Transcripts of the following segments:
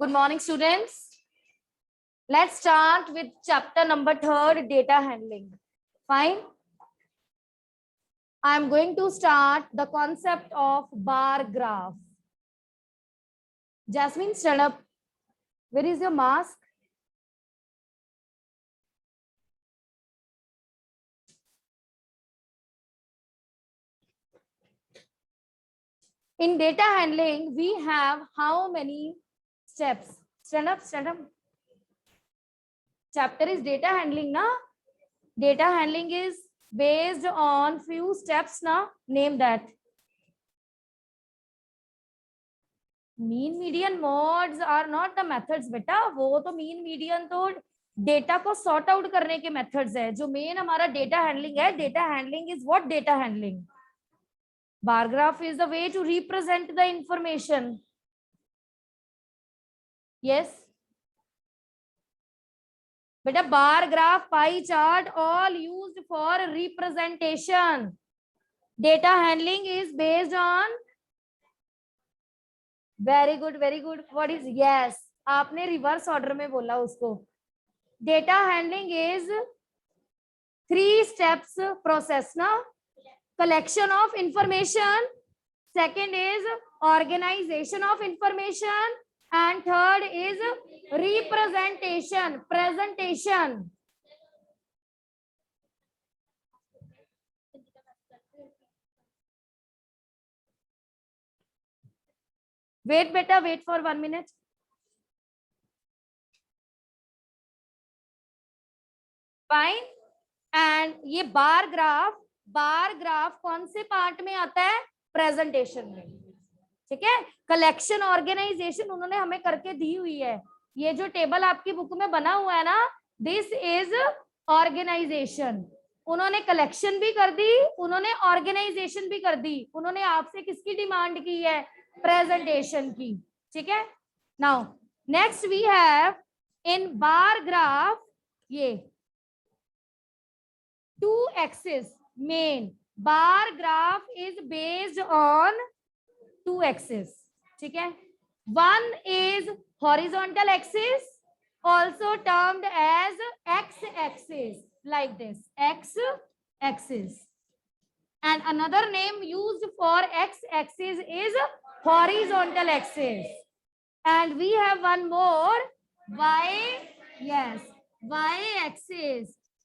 Good morning, students. Let's start with chapter number 3, data handling. Fine. I am going to start the concept of bar graph. Jasmine, stand up. Where is your mask? In data handling, we have how many steps? Stand up, stand up. Chapter is data handling, na? Data handling is based on few steps, na? Name that. Mean median modes are not the methods बेटा, वो तो mean median तो data को sort out करने के methods है. जो main हमारा डेटा हैंडलिंग है, data handling is what data handling. Bar graph is the way to represent the information. Yes बेटा, bar graph, pie chart all used for representation. Data handling is based on very good what is yes, आपने reverse order में बोला उसको. Data handling is 3 steps process ना. Collection of information, second is organisation of information and third is representation, presentation. Wait बेटा, wait for 1 minute. Fine. And ये bar graph कौन से part में आता है? प्रेजेंटेशन में. ठीक है. कलेक्शन ऑर्गेनाइजेशन उन्होंने हमें करके दी हुई है. ये जो टेबल आपकी बुक में बना हुआ है ना, दिस इज ऑर्गेनाइजेशन. उन्होंने कलेक्शन भी कर दी, उन्होंने ऑर्गेनाइजेशन भी कर दी. उन्होंने आपसे किसकी डिमांड की है? प्रेजेंटेशन की. ठीक है. Now next we have in bar graph ये 2 axis. Main bar graph is based on 2 axis. ठीक है. One is horizontal axis, also termed as x-axis, like this, x-axis. And another name used for x-axis is horizontal axis. And we have one more, y-axis,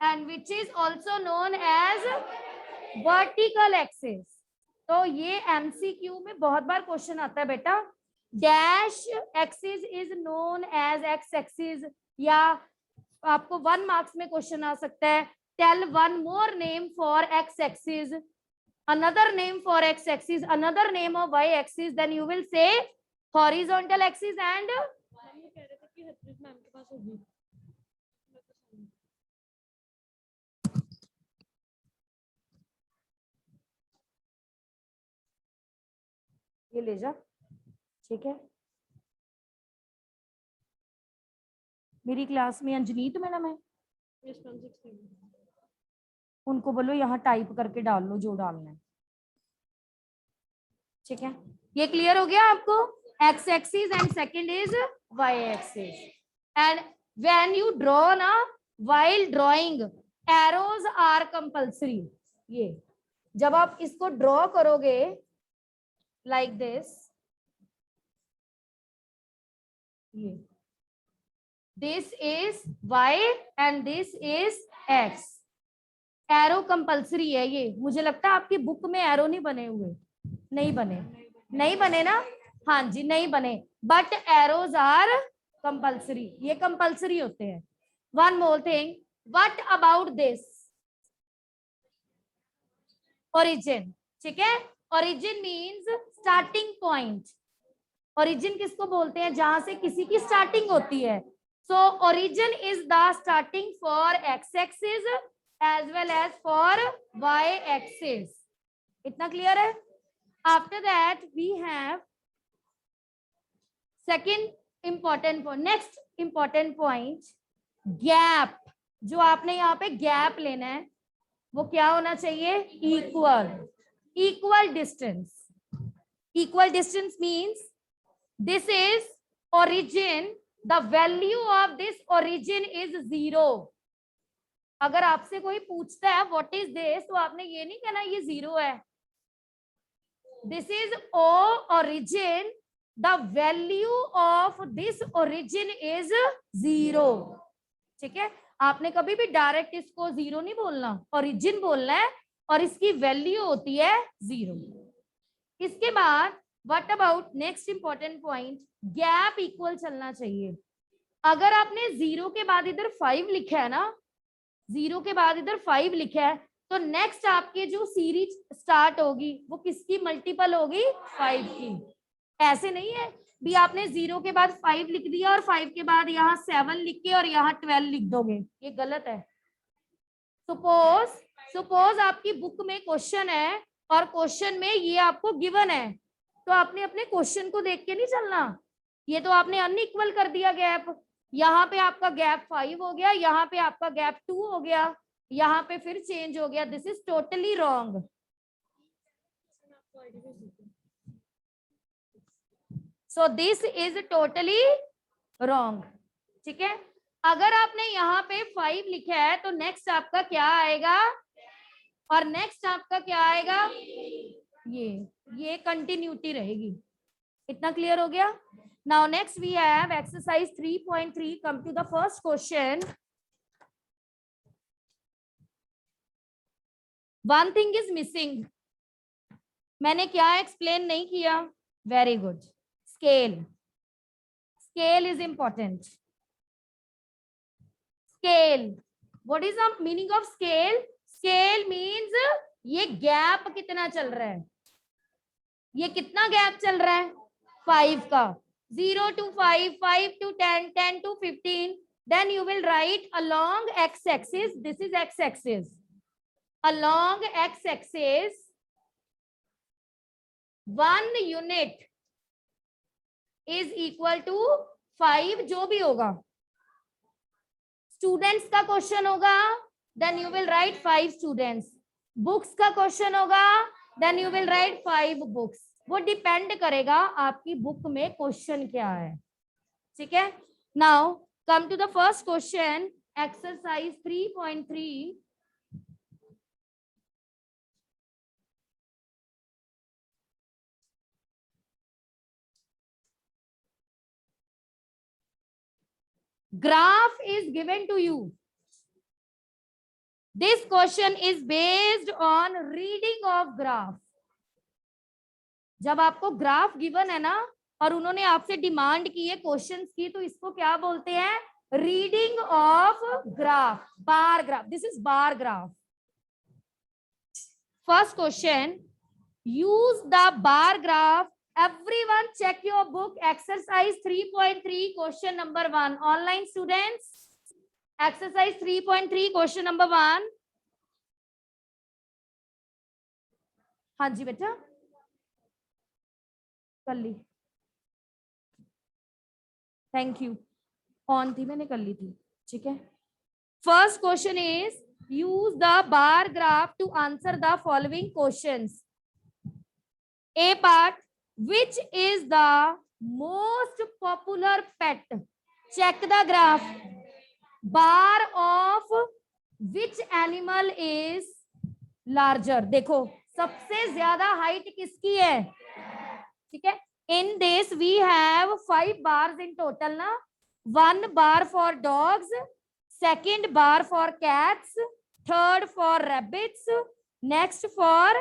and which is also known as vertical axis. तो ये MCQ में बहुत बार question आता है बेटा. Dash axis is known as X axis, या आपको 1 marks में क्वेश्चन आ सकता है. Tell one more name for X axis, another name for x axis, another name of y axis, then you will say horizontal axis and ये ले जा. ठीक है. मेरी क्लास में अंजनीत मैडम है, उनको बोलो यहाँ टाइप करके डाल लो जो डालना है. ठीक है. ये क्लियर हो गया आपको? X axis and second is Y axis. And when you draw ना, while drawing arrows are compulsory. ये जब आप इसको ड्रॉ करोगे लाइक दिस, ये this is Y and this is X. Arrow compulsory है. ये मुझे लगता है आपकी बुक में एरो नहीं बने हुए. नहीं बने ना. हाँ जी, नहीं बने. But arrows are compulsory. ये कंपल्सरी होते हैं. One more thing, what about this? Origin. ठीक है. Origin means starting point. Origin किसको बोलते हैं? जहां से किसी की स्टार्टिंग होती है. So origin is the starting for X axis as well as for y axis. इतना क्लियर है? After that we have second important point, next important point, gap. जो आपने यहाँ पे गैप लेना है वो क्या होना चाहिए? Equal distance. Equal distance means this is origin, the value of this origin is 0. अगर आपसे कोई पूछता है व्हाट इज दिस, तो आपने ये नहीं कहना ये 0 है. This is O origin, the value of this origin is 0. ठीक है, आपने कभी भी डायरेक्ट इसको 0 नहीं बोलना, origin बोलना है, और इसकी वैल्यू होती है 0. इसके बाद what about next important point, gap equal चलना चाहिए. अगर आपने 0 के बाद इधर 5 लिखा है ना, 0 के बाद इधर 5 लिखा है, तो नेक्स्ट आपके जो सीरीज स्टार्ट होगी वो किसकी मल्टीपल होगी, 5 की. ऐसे नहीं है भी आपने 0 के बाद 5 लिख दिया और 5 के बाद यहाँ 7 लिख के और यहाँ 12 लिख दोगे, ये गलत है. सपोज आपकी बुक में क्वेश्चन है और क्वेश्चन में ये आपको गिवन है, तो आपने अपने क्वेश्चन को देख के नहीं चलना. ये तो आपने अनइक्वल कर दिया गैप. यहाँ पे आपका गैप 5 हो गया, यहाँ पे आपका गैप 2 हो गया, यहाँ पे फिर चेंज हो गया. This is totally wrong. So this is totally wrong. ठीक है, अगर आपने यहाँ पे 5 लिखा है तो नेक्स्ट आपका क्या आएगा, और नेक्स्ट आपका क्या आएगा, ये कंटिन्यूटी रहेगी. इतना क्लियर हो गया. Now next we have exercise 3.3. Come to the first question. One thing is missing. मैंने क्या एक्सप्लेन नहीं किया, very good. Scale. Scale is important. Scale, what is the meaning of scale? Scale means ये gap कितना चल रहा है, ये कितना गैप चल रहा है, 5 का. 0 to 5, 5 to 10, 10 to 15. Then you will write along x-axis. This is x-axis. Along x-axis, 1 unit is equal to 5, जो भी होगा. स्टूडेंट्स का क्वेश्चन होगा, then you will write 5 students. Books का क्वेश्चन होगा, then you will write 5 books. वो depend करेगा आपकी बुक में क्वेश्चन क्या है. ठीक है, now come to the first question, exercise 3.3. graph is given to you. This question is based on reading of graph. जब आपको ग्राफ गिवन है ना और उन्होंने आपसे डिमांड की है क्वेश्चंस की, तो इसको क्या बोलते हैं, reading of graph, bar graph. This is bar graph. First question, use the bar graph. Everyone check your book. Exercise 3.3 question number 1. Online students, exercise 3.3 question number 1. हाँ जी बेटा, कर ली. Thank you. ऑन थी, मैंने कर ली थी. ठीक है, first question is use the bar graph to answer the following questions. A part, which is the most popular pet. Check the graph. Bar of which animal is larger. देखो सबसे ज्यादा height किसकी है. ठीक है, in this we have 5 bars in total ना. 1 bar for dogs, 2nd bar for cats, 3rd for rabbits, next for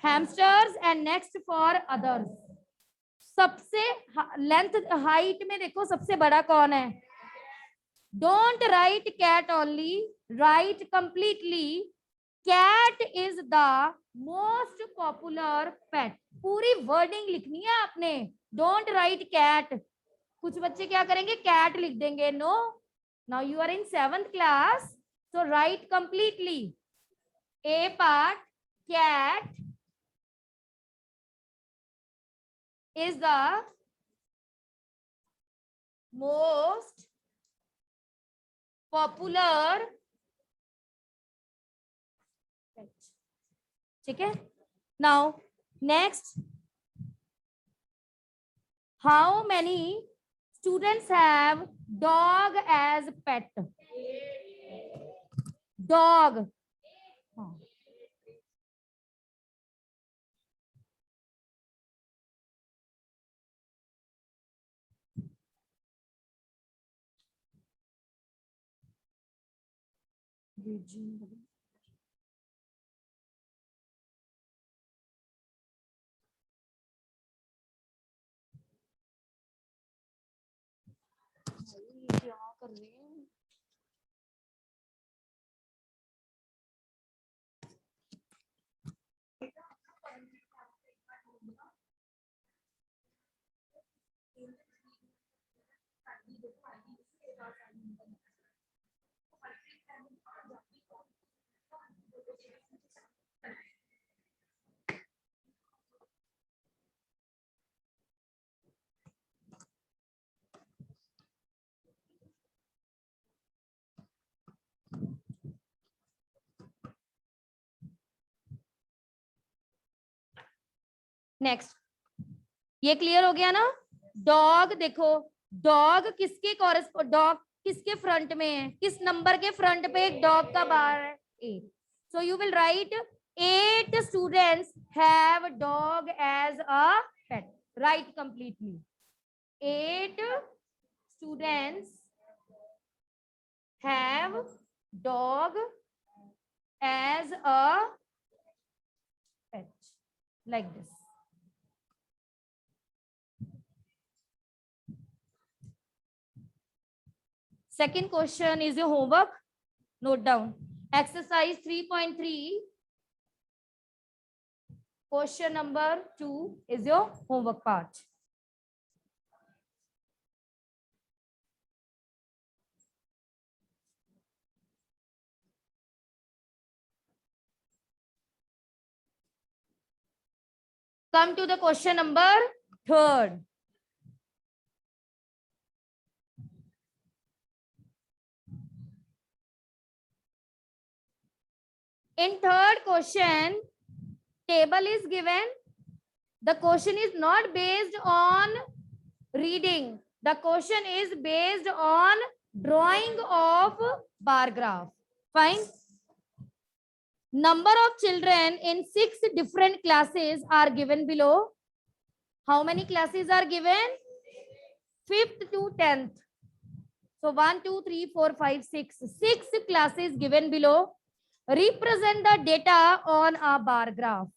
hamsters and next for others. सबसे length height में देखो सबसे बड़ा कौन है. Don't write cat only, write completely. Cat is the most popular pet. पूरी wording लिखनी है आपने. Don't write cat. कुछ बच्चे क्या करेंगे, कैट लिख देंगे. No, now you are in 7th class, so write completely. A part, cat is the most popular. ठीक है, now next, how many students have dog as pet? Dog. क्या कर रहे हैं? नेक्स्ट, ये क्लियर हो गया ना? डॉग देखो, डॉग किसके डॉग किसके फ्रंट में है? किस नंबर के फ्रंट पे एक डॉग का बार है? 8. So you will write 8 students have dog as a pet. Write completely. 8 students have dog as a pet, like this. Second question is your homework. Note down. Exercise 3.3. Question number 2 is your homework part. Come to the question number 3rd. In 3rd question, table is given. The question is not based on reading. The question is based on drawing of bar graph. Fine. Number of children in 6 different classes are given below. How many classes are given? 5th to 10th. So 1, 2, 3, 4, 5, 6. 6 classes given below. Represent the data on a bar graph.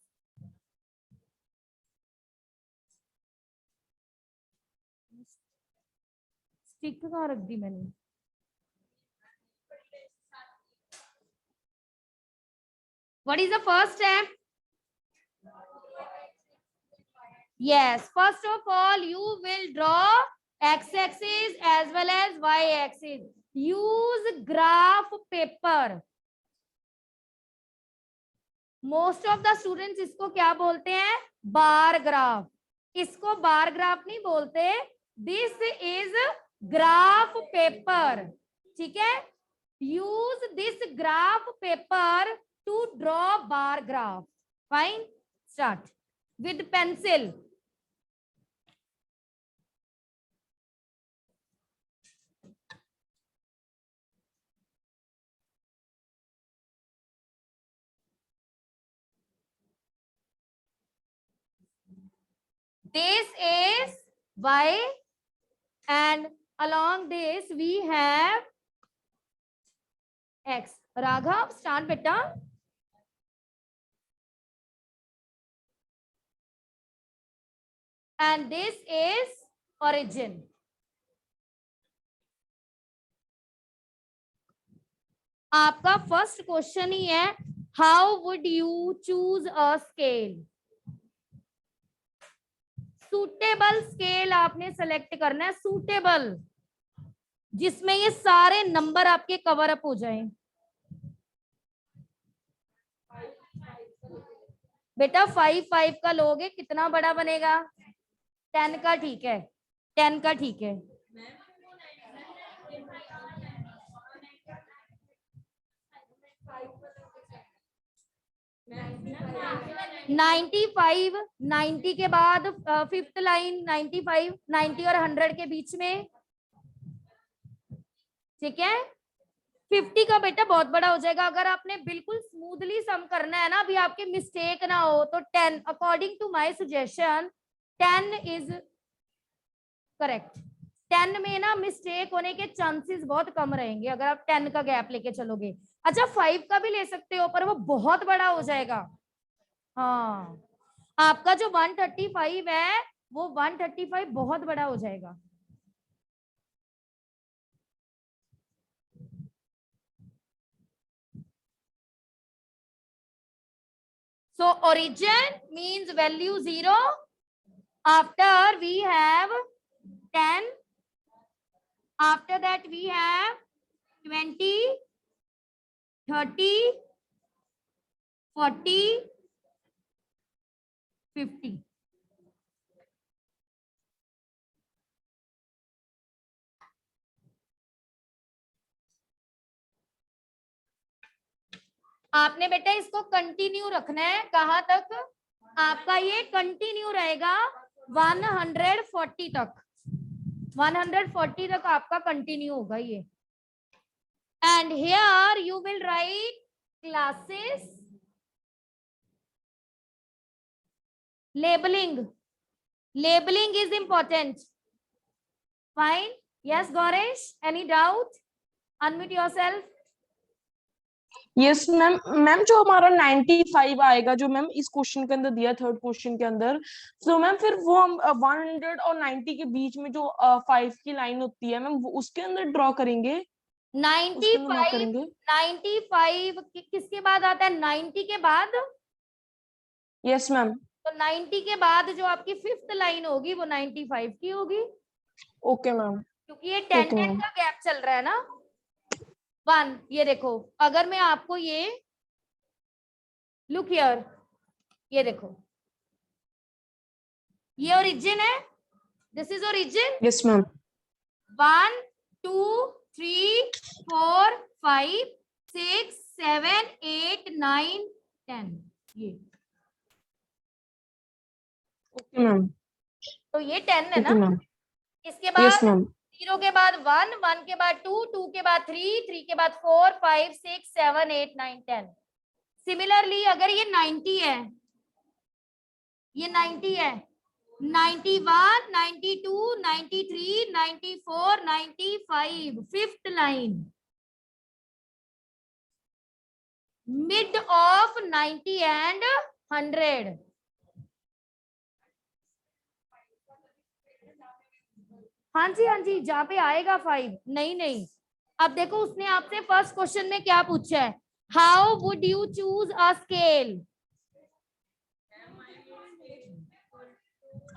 Stick कहाँ रख दी मैंने? What is the first step? Yes, first of all, you will draw x-axis as well as y-axis. Use graph paper. Most of the students इसको क्या बोलते हैं? Bar graph. इसको bar graph नहीं बोलते. This is graph paper. ठीक है? Use this graph paper to draw bar graph. Fine. Start with pencil. This is y, and along this we have x. Raghav, start beta. And this is origin. आपका first question ही है, how would you choose a scale? Suitable scale आपने select करना है, suitable, जिसमें ये सारे number आपके cover up हो जाएं. बेटा 5 का लोगे कितना बड़ा बनेगा? 10 का ठीक है, 10 का ठीक है. 95, 90 के बाद 5th लाइन 95, 90 और 100 के बीच में ठीक है। 50 का बेटा बहुत बड़ा हो जाएगा। अगर आपने बिल्कुल स्मूथली सम करना है ना, अभी आपके मिस्टेक ना हो, तो 10 according to my suggestion 10 is correct. 10 में ना मिस्टेक होने के चांसेस बहुत कम रहेंगे अगर आप 10 का गैप लेके चलोगे। अच्छा 5 का भी ले सकते हो, पर वो बहुत बड़ा हो जाएगा। हाँ, आपका जो 135 है वो 135 बहुत बड़ा हो जाएगा। So origin means value 0. After we have 10. After that we have 20, 30, 40, 50. आपने बेटा इसको कंटिन्यू रखना है। कहां तक? आपका ये कंटिन्यू रहेगा 140 तक। 140 तक आपका कंटिन्यू होगा ये। And here you will right classes labeling. Labeling is important. Fine. Yes, Goresh, any doubt? Unmute yourself. Yes ma'am. Ma'am जो हमारा 95 आएगा, जो मैम इस क्वेश्चन के अंदर दिया, थर्ड क्वेश्चन के अंदर, तो मैम फिर वो हम 100 और 90 के बीच में जो 5 की लाइन होती है मैम, वो उसके अंदर ड्रॉ करेंगे। 95 किसके बाद आता है? 90 के बाद। Yes ma'am. तो 90 के बाद जो आपकी 5th लाइन होगी वो 95 की होगी। Okay ma'am. क्योंकि ये 10 ओके मैम। का गैप चल रहा है ना। 1, ये देखो, अगर मैं आपको ये लुक हियर, ये देखो, ये ओरिजिन है। This is origin. Yes ma'am. 1, 2, 3, 4, 5, 6, 7, 8, 9, 10, ये। Okay ma'am. तो ये 10 है ओके ना। मैम। इसके यस बाद मैम। 0 के बाद 1, 1 के बाद 2, 2 के बाद 3, 3 के बाद 4, 5, 6, 7, 8, 9, 10। सिमिलरली अगर ये 90 है, ये 90 है, 91, 92, 93, 94, 95, 5th line, mid of 90 and 100। हाँ जी, हाँ जी, जहाँ पे आएगा 5। नहीं नहीं, अब देखो उसने आपसे फर्स्ट क्वेश्चन में क्या पूछा है? How would you choose a scale?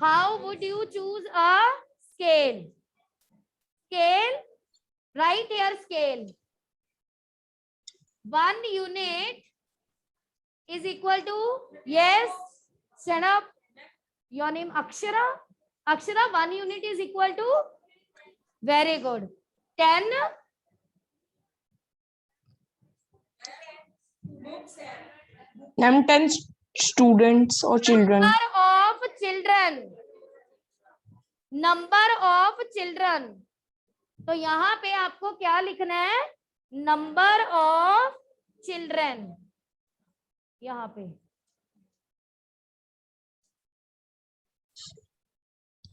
How would you choose a scale? Scale, right here scale. 1 unit is equal to, yes, stand up. Your name Akshara. Akshara, 1 unit is equal to, very good, 10. Ma'am 10 students और children. Number of children. Number of children. तो यहाँ पे आपको क्या लिखना है? Number of children. यहाँ पे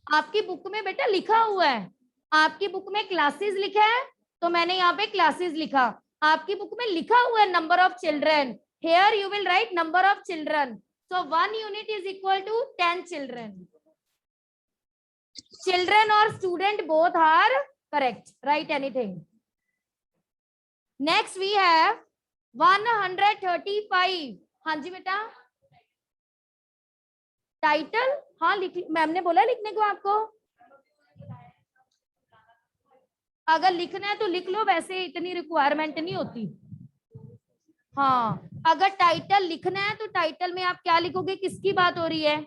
आपकी बुक में बेटा लिखा हुआ है, आपकी बुक में क्लासेस लिखा है, तो मैंने यहाँ पे क्लासेस लिखा। आपकी बुक में लिखा हुआ है number of children. Here you will right number of children. So 1 unit is equal to 10 children. Children or student both are correct. Write anything. Next we have 135. हाँ जी बेटा, टाइटल, हाँ लिख, मैम ने बोला लिखने को आपको। अगर लिखना है तो लिख लो, वैसे इतनी रिक्वायरमेंट नहीं होती। हाँ, अगर टाइटल लिखना है तो टाइटल में आप क्या लिखोगे? किसकी बात हो रही है?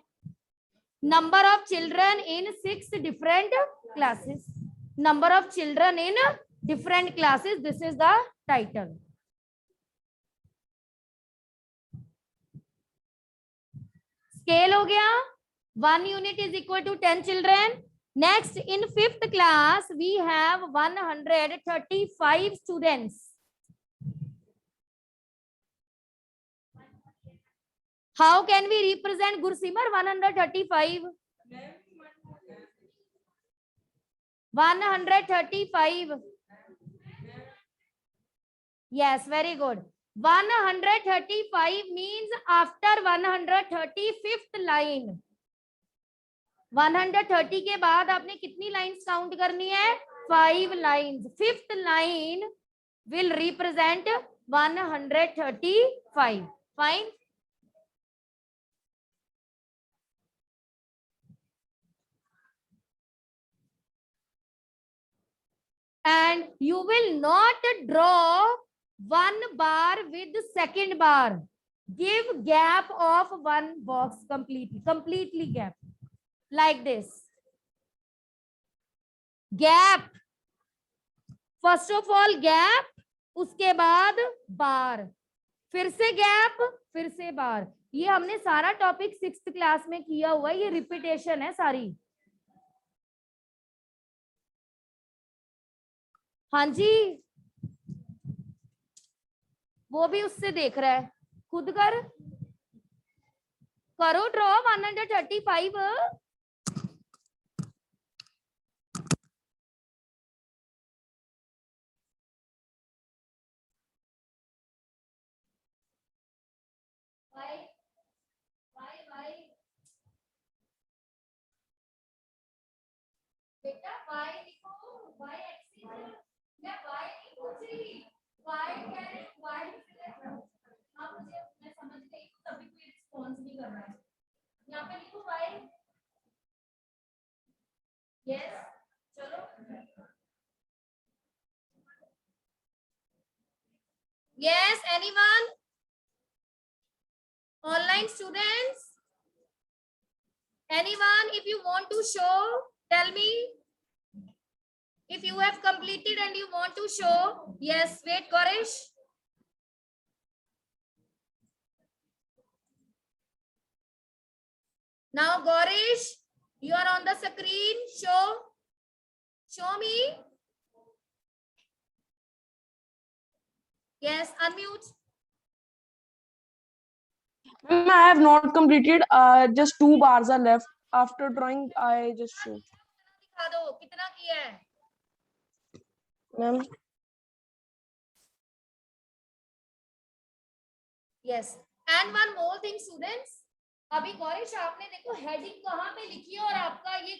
Number of children in 6 different classes. Number of children in different classes, this is the title. Scale हो गया, 1 unit is equal to 10 children, Next, in 5th class, we have 135 students. How can we represent Gursimar 135? 135. Yes, very good. 135 means after 135th line. 130 के बाद आपने कितनी lines count करनी है? 5 lines. 5th line will represent 135. Fine. And you will not draw one bar with second bar. Give gap of one box completely gap. Like this. Gap. First of all gap, उसके बाद बार, फिर से gap, फिर से बार. ये हमने सारा topic 6th class में किया हुआ है, ये रिपीटेशन है सारी. हाँ जी, वो भी उससे देख रहा है, खुद करो ड्रॉ 135. बेटा y लिखो, y एक्सिस मैं y नहीं पूछ रही, y कह रहे y हाँ मुझे मैं समझ गई हूँ, तभी कोई रिस्पॉन्स नहीं कर रहा है. यहाँ पे लिखो y. यस चलो. Yes, anyone? Online students? Anyone, if you want to show, tell me. If you have completed and you want to show, yes, wait, Gaurish. Now, Gaurish, you are on the screen. Show me. Yes, unmute. I have not completed. Just 2 bars are left. After drawing, I just show. दिखा दो कितना किया है. Ma'am. Yes. And one more thing, students. अभी गौरीश आपने देखो heading कहाँ पे लिखी है और आपका ये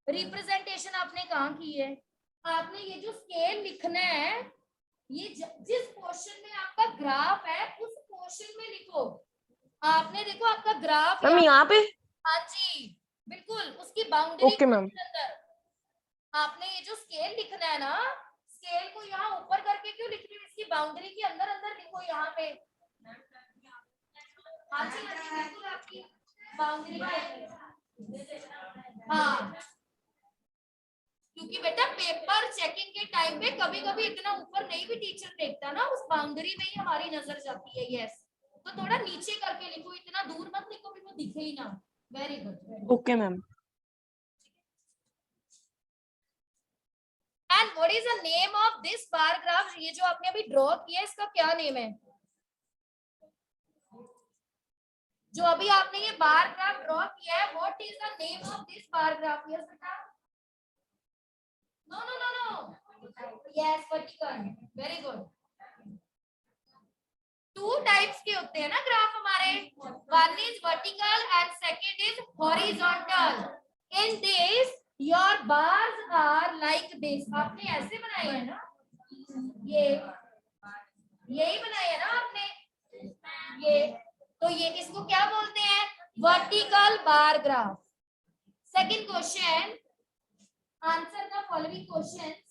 रिप्रेजेंटेशन आपने कहाँ की है. आपने ये जो स्केल लिखना है, ये जिस पोर्शन में आपका ग्राफ है उस पोर्शन में लिखो. आपने देखो आपका ग्राफ मैम यहाँ पे. हाँ जी बिल्कुल, उसकी बाउंड्री के अंदर आपने ये जो स्केल लिखना है ना, स्केल को यहाँ ऊपर करके क्यों लिख रही हो, इसकी बाउंड्री के अंदर अंदर लिखो यहाँ पे. हाँ जी बिल्कुल आपकी बाउंड्री के. हाँ क्योंकि बेटा पेपर चेकिंग के टाइम पे कभी कभी इतना ऊपर नहीं भी टीचर देखता ना, उस बाउंड्री में ही हमारी नजर जाती है. यस, तो थोड़ा नीचे करके लिखो, इतना दूर मत लिखो कि वो दिखे ही ना. Very good. Okay ma'am. And what is the name of this bar graph? ये जो आपने अभी ड्रॉ किया है इसका क्या नेम है? जो अभी आपने ये बार ग्राफ ड्रॉ किया है, what is the name of this bar graph? Yes बेटा. No no no no. Yes vertical. Very good. 2 types के होते हैं ना ग्राफ हमारे. One is vertical and second is horizontal. In this your bars are like this. आपने ऐसे बनाए हैं ना, ये यही बनाए है ना आपने, ये. तो ये इसको क्या बोलते हैं? Vertical bar graph. Second question, answer the following questions.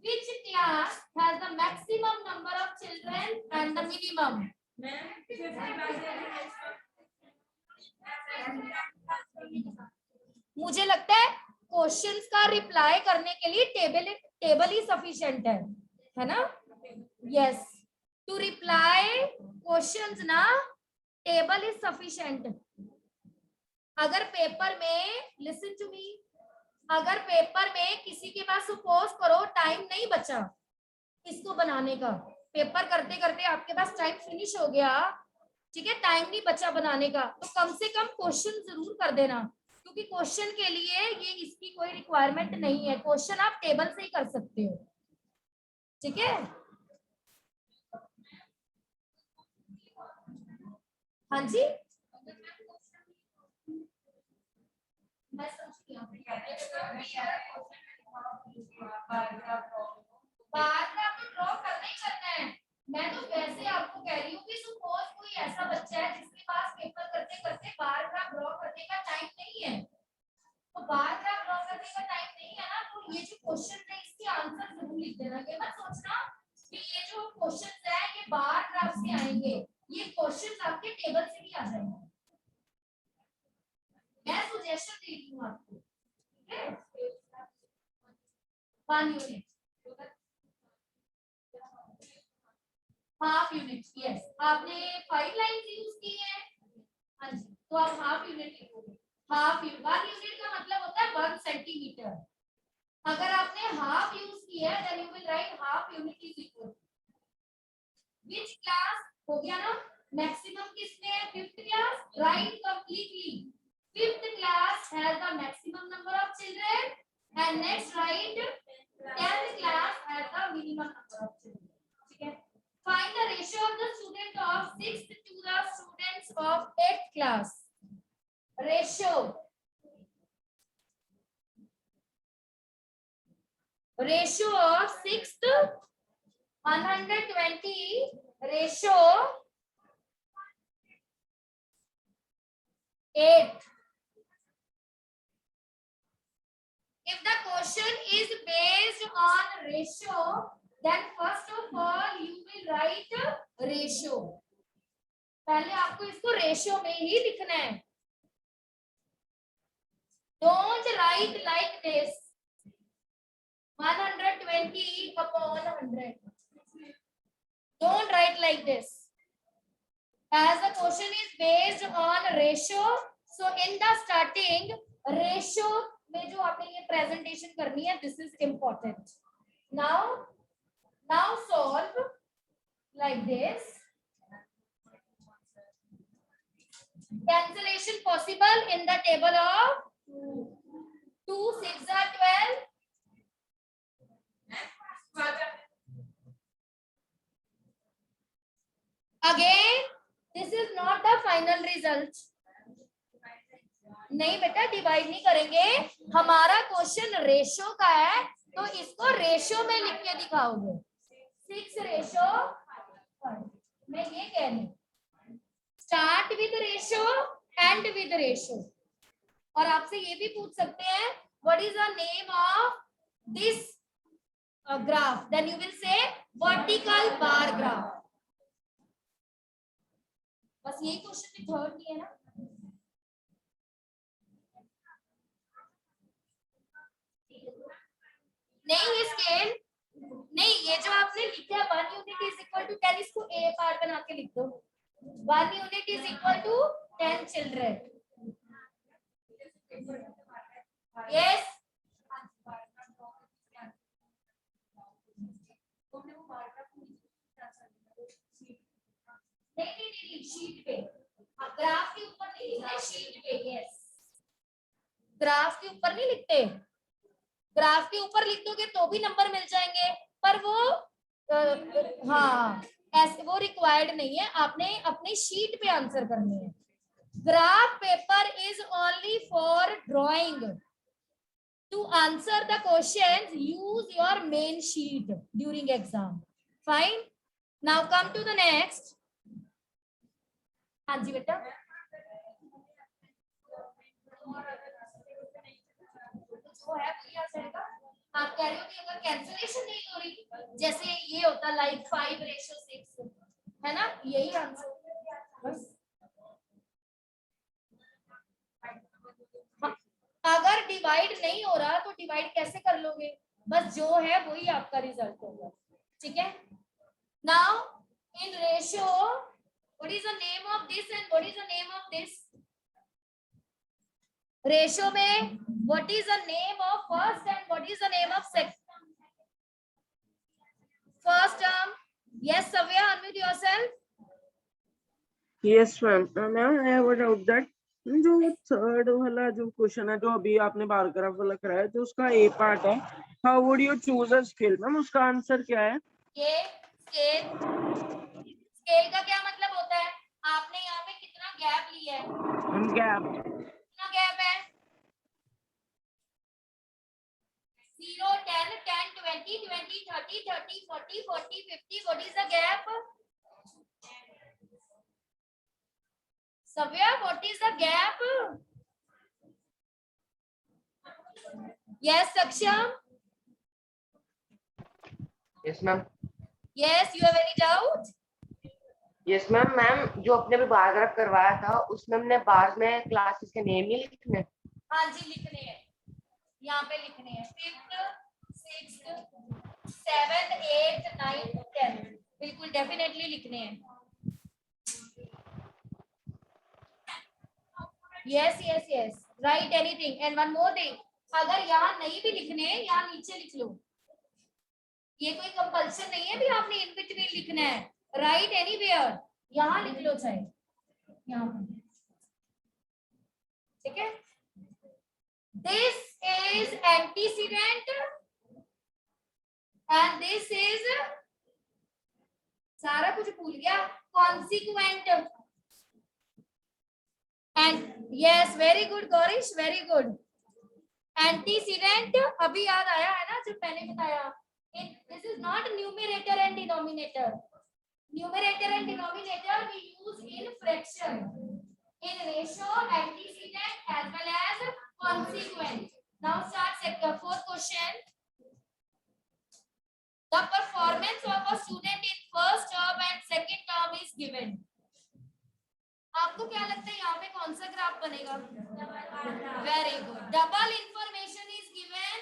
Which class has the maximum number of children and the minimum? मुझे लगता है क्वेश्चंस का रिप्लाई करने के लिए टेबल ही सफिशिएंट है ना? यस, टू रिप्लाई क्वेश्चंस ना टेबल इज सफिशिएंट. अगर पेपर में, लिसन टू मी, अगर पेपर में किसी के पास सपोज करो टाइम नहीं बचा इसको बनाने का, पेपर करते करते आपके पास टाइम फिनिश हो गया, ठीक है, टाइम नहीं बचा बनाने का, तो कम से कम क्वेश्चन जरूर कर देना, क्योंकि क्वेश्चन के लिए ये इसकी कोई रिक्वायरमेंट नहीं है, क्वेश्चन आप टेबल से ही कर सकते हो, ठीक है। हाँ जी, मैं समझती हूँ। बार में आपको ड्रॉ करना ही करना है। मैं तो वैसे आपको कह रही हूँ कि सपोज कोई ऐसा बच्चा है जिसके पास पेपर करते करते बार ग्राफ ड्रॉ करने का टाइम नहीं है, तो बार ग्राफ ड्रॉ करने का टाइम नहीं है ना, तो ये जो क्वेश्चन है इसके आंसर जरूर लिख देना। ये मत सोचना कि ये जो क्वेश्चन है ये बार ग्राफ से आएंगे, ये क्वेश्चन आपके टेबल से भी आ जाएंगे। मैं सजेशन दे रही हूँ आपको, ठीक है। 1 यूनिट, हाफ यूनिट, यस, आपने 5 लाइंस यूज की है, हाँ जी, तो आप हाफ यूनिट लिखोगे। हाफ यूनिट, 1 यूनिट का मतलब होता है 1 सेंटीमीटर। अगर आपने हाफ यूज किया है then you will write half unit is equal which class, हो गया ना, मैक्सिमम किसमें है, 5th class, write completely, 5th class has the maximum number of children and next write 10th class has the minimum number of children, ठीक है। Find the ratio of the student of 6th to the students of 8th class. Ratio. Ratio of 6th 120. Ratio 8. If the question is based on ratio, then first of all you will write ratio. पहले आपको इसको ratio में ही लिखना है, don't write like this 120 upon 100, don't write like this, as the question is based on ratio, so in the starting ratio में जो आपने ये presentation करनी है, this is important. Now solve like this. Cancellation possible in the table of 2 6 are 12. Again, this is not the final result. नहीं बेटा, divide नहीं करेंगे, हमारा क्वेश्चन रेशो का है, तो इसको रेशो में लिख के दिखाओगे, 6 रेशो, मैं ये कह रही हूँ, start with ratio end with ratio. और आपसे ये भी पूछ सकते हैं what is the name of this graph, then you will say vertical bar graph. बस यही क्वेश्चन में थर्ड की है ना, नहीं ये स्केल नहीं, ये जो आपने लिखा है 1 यूनिट इज इक्वल टू 10, इसको ए पार्ट बना के लिख दो, 1 unit is equal to 10 children, yes. नहीं शीट पे, ग्राफ के ऊपर नहीं लिखना, शीट पे, यस, ग्राफ के ऊपर नहीं लिखते, ग्राफ के ऊपर लिख दोगे तो भी नंबर मिल जाएंगे, पर वो हाँ ऐसे वो रिक्वायर्ड नहीं है, आपने अपनी शीट पे आंसर करनी है। Graph paper is only for drawing, to answer the questions use your main sheet during exam, fine. Now come to the next. हाँ जी बेटा, वो है वही आ जाएगा। आप कह रहे हो कि अगर कैंसिलेशन नहीं हो रही, जैसे ये होता लाइक 5:6 है ना, यही आंसर बस। अगर डिवाइड नहीं हो रहा तो डिवाइड कैसे कर लोगे, बस जो है वही आपका रिजल्ट होगा, ठीक है। Now in ratio what is the name of this and what is the name of this, ratio में what is the name of first and what is the name of second? First term. Yes, Savya, unmute yourself. Yes ma'am ma'am I have a doubt that जो third वाला जो question है जो अभी आपने bar graph वाला कराया तो उसका ए पार्ट है how would you choose a scale ma'am उसका आंसर क्या है ये स्केल, स्केल का क्या मतलब होता है? आपने यहाँ पे कितना गैप लिया है? गैप कितना गैप है? 0, 10, 10, 20, 20, 30, 30, 40, 40, 50. What is the gap? Savya, what is the gap? Yes, Saksham. Yes ma'am Yes, you have any doubt? Yes ma'am ma'am जो अपने भी बार ग्राफ करवाया था उसमें हमने बार्स में क्लासेस के नेम ही लिखने हैं। हाँ जी, लिखने हैं, यहाँ पे लिखने हैं 5th 6th 7th 8th 9th 10th, बिल्कुल डेफिनेटली लिखने हैं। Yes yes yes, right anything. And one more thing, अगर यहाँ नहीं भी लिखने, यहाँ नीचे लिख लो, ये कोई कंपल्शन नहीं है भी आपने इन बिटवीन लिखना है, राइट एनीवेयर, यहाँ लिख लो चाहे यहाँ पर, ठीक है। This is antecedent and this is, सारा कुछ भूल गया, consequent. And yes, very good Gaurish, very good. Antecedent अभी याद आया है ना, जो मैंने बताया, this is not numerator and denominator. Numerator and denominator we use in fraction, in ratio, antecedent as well as consequent. Now start second, fourth question. The performance of a student in first term and second term is given. आपको क्या लगता है यहाँ पे कौन सा graph बनेगा? Very good, double information is given,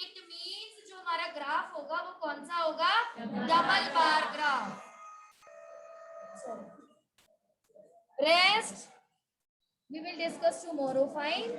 it means जो हमारा ग्राफ होगा वो कौन सा होगा? Double bar graph. Rest we will discuss tomorrow, fine?